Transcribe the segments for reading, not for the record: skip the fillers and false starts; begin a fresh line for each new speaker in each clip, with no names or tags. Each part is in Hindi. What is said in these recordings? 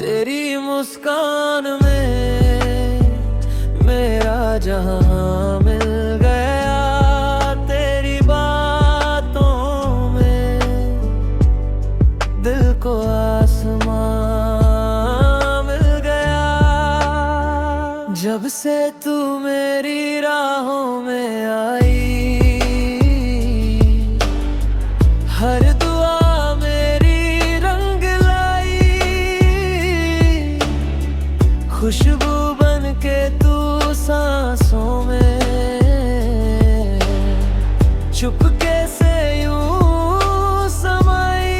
तेरी मुस्कान में मेरा जहां मिल गया, तेरी बातों में दिल को आसमां मिल गया। जब से तू मेरी राहों में आई, हर दुआ मेरी रंग लाई, खुशबू बन के तू सांसों में चुपके से यूं समाई।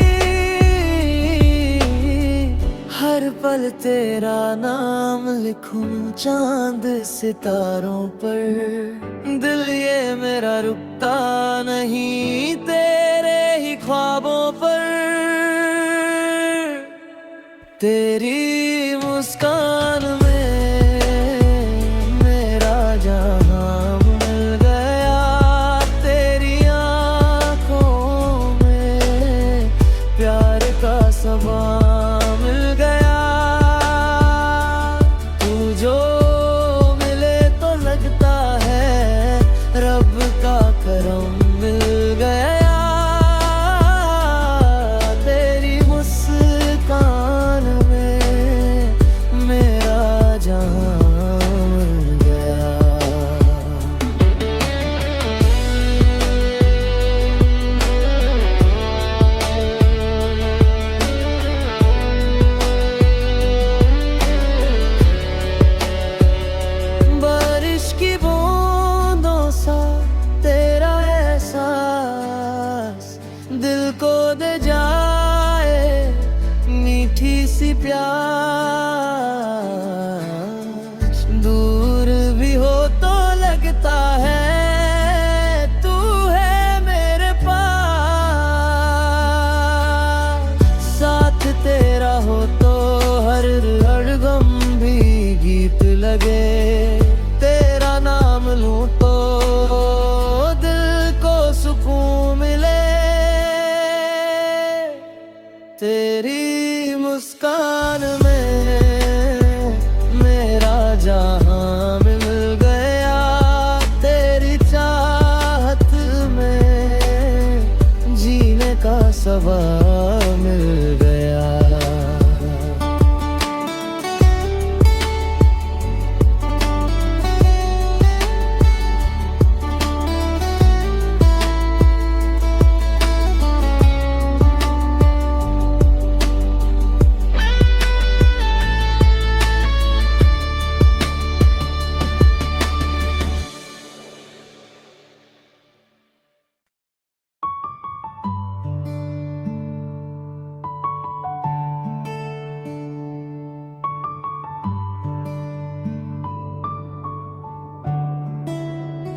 हर पल तेरा नाम लिखूं चांद सितारों पर, दिल ये मेरा रुकता नहीं तेरे ही ख्वाबों पर। तेरी मुस्कान में मेरा जहां मिल गया, तेरी आंखों में प्यार का सबा मिल गया। तू जो मिले तो लगता है रब का करम मिल गया। तेरी मुस्कान में मेरा जहां मिल गया। बारिश की बूंदों सा तेरा एहसास दिल को दे जाए मीठी सी प्यास। दूर भी हो तो लगता है तू है मेरे पास। साथ तेरा हो तो हर गम भी गीत लगे। तेरा नाम लूं तो दिल को सुकून मिले। तेरी मुस्कान में मेरा जहां मिल गया, तेरी चाहत में जीने का सबब मिल गया।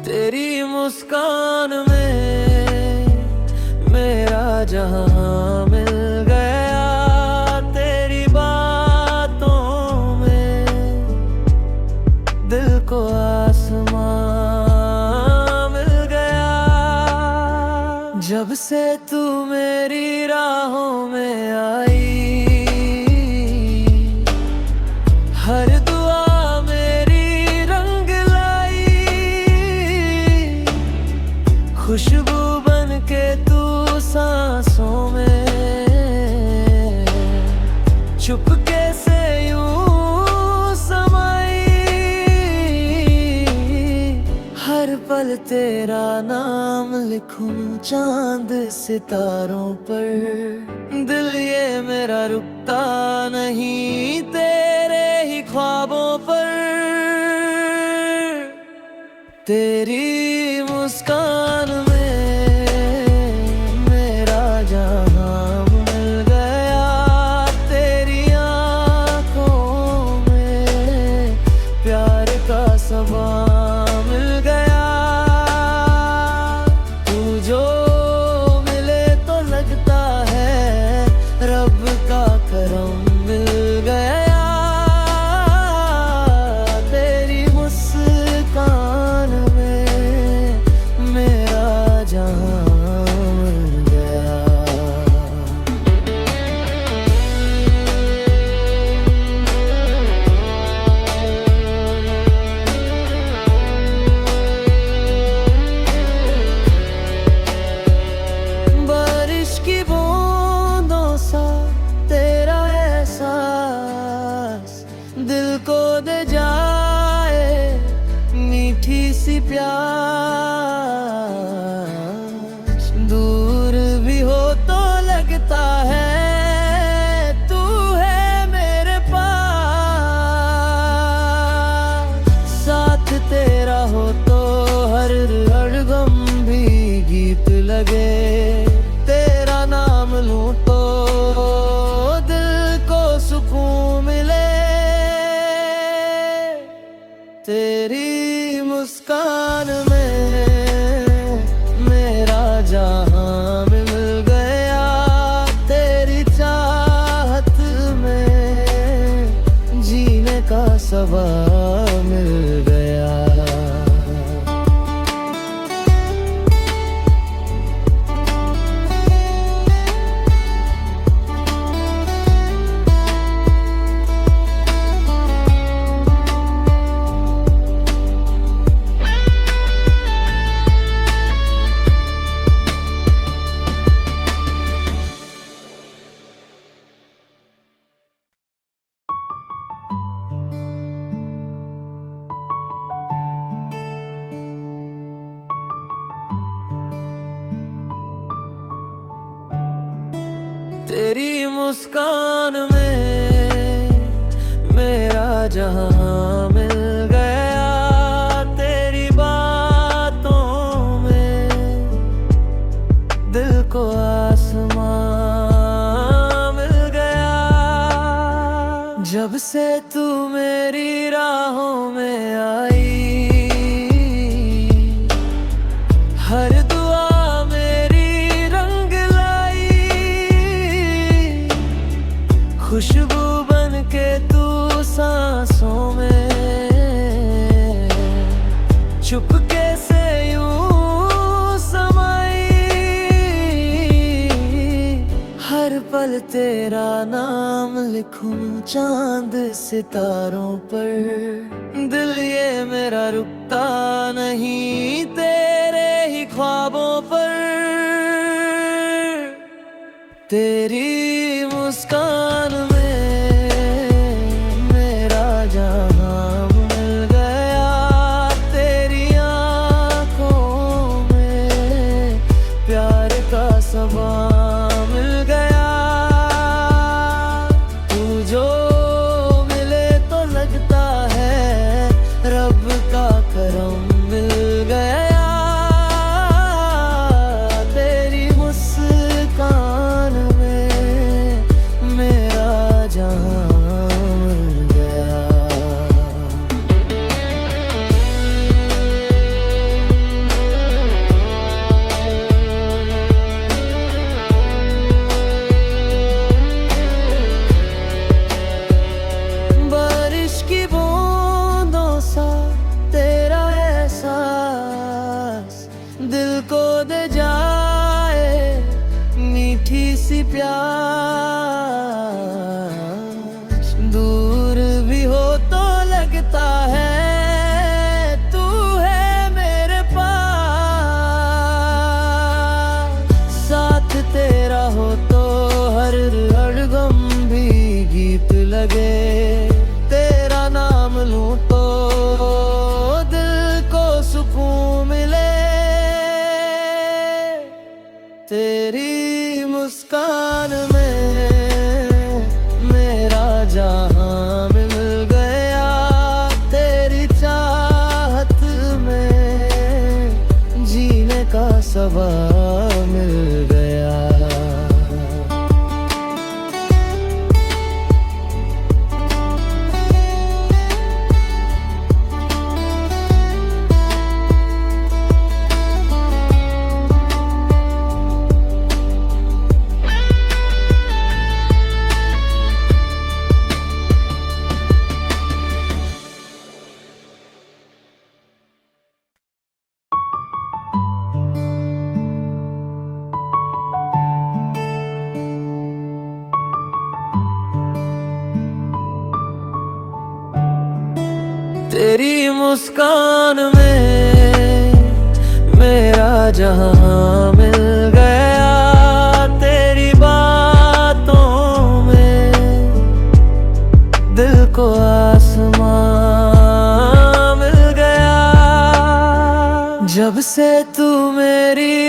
तेरी मुस्कान में मेरा जहां मिल गया, तेरी बातों में दिल को आसमां मिल गया। जब से तू मेरी राहों में आई, हर दुआ मेरी रंग लाई, खुशबू बन के तू सांसों में चुपके से यूं समाई। हर पल तेरा नाम लिखूं चांद सितारों पर, दिल ये मेरा रुकता नहीं तेरे ही ख्वाबों पर। तेरी मुस्कान में मेरा जहां मिल गया, तेरी आंखों में प्यार का सबा मिल गया। तू जो मिले तो लगता है रब का करम मिल गया। तेरी मुस्कान में मीठी सी प्यास, दूर भी हो तो लगता है तू है मेरे पास। साथ तेरा हो तो हर गम भी गीत लगे, तेरा नाम लूं तो दिल को सुकून मिले। तेरी मुस्कान में मेरा जहां मिल गया, तेरी चाहत में जीने का सबब मिल गया। तेरी मुस्कान में मेरा जहां मिल गया, तेरी बातों में दिल को आसमां मिल गया। जब से तू मेरी राहों में आई, हर दुआ मेरी रंग लाई, खुशबू बन के तू सांसों में चुपके से यूं समाई। हर पल तेरा नाम लिखूं चांद सितारों पर, दिल ये मेरा रुकता नहीं तेरे ही ख्वाबों पर। तेरी मुस्कान में मेरा जहां मिल गया, तेरी आंखों में प्यार का सबब मिल गया। तू जो मिले तो लगता है रब का करम मिल गया। तेरी मुस्कान में मेरा जहां मिल गया। बारिश की बूंदों सा तेरा एहसास दिल को दे जाए मीठी सी प्यास, दूर भी हो तो लगता है तू है मेरे पास। साथ तेरा हो तो हर गम भी गीत लगे, तेरा नाम लूं तो दिल को सुकून मिले। तेरी मुस्कान में मेरा जहां मिल गया, तेरी चाहत में जीने का सबब मिल गया। तेरी मुस्कान में मेरा जहां मिल गया, तेरी बातों में दिल को आसमां मिल गया। जब से तू मेरी